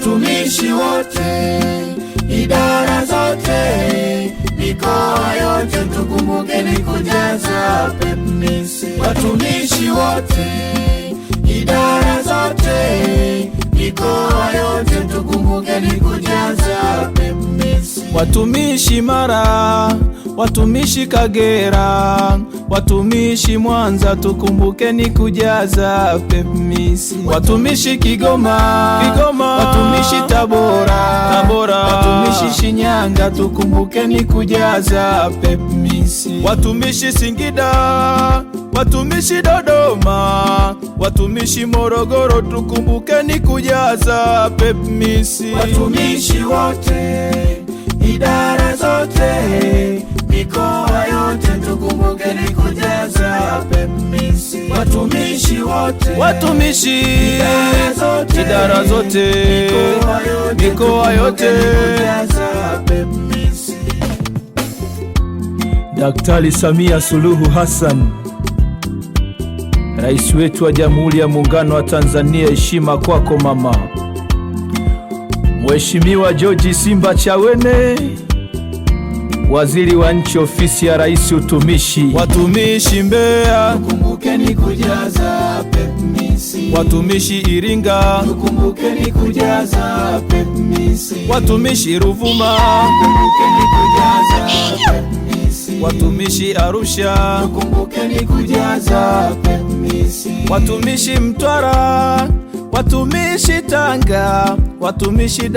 watumishi wote, idara zote, mikoa yote, tukumbukeni kujaza PEPMIS. Watumishi wote, idara zote, mikoa yote, tukumbukeni kujaza PEPMIS. Watumishi Mara, watumishi Kagera, watumishi Mwanza, tukumbukeni kujaza PEPMIS. Watumishi Kigoma, watumishi Tabora, watumishi Shinyanga, tukumbukeni kujaza PEPMIS. Watumishi Singida, watumishi Dodoma, watumishi Morogoro, tukumbukeni kujaza PEPMIS. Watumishi wote, idara zote, mikoa yote, tukumbukeni kujaza PEPMIS. Watumishi wote, idara zote, mikoa yote, kujaza PEPMIS. Daktari Samia Suluhu Hassan, Rais wetu wa Jamhuri ya Muungano wa Tanzania, heshima kwako mama. Mheshimiwa George Simba Chawene, Waziri wa Nchi, Ofisi ya Rais Utumishi. Watumishi Mbeya, tukumbukeni kujaza PEPMIS. Watumishi Iringa, tukumbukeni kujaza PEPMIS. Watumishi Ruvuma, tukumbukeni kujaza PEPMIS. Watumishi Arusha, tukumbukeni kujaza PEPMIS. Watumishi Mtwara, watumishi Tanga, watumishi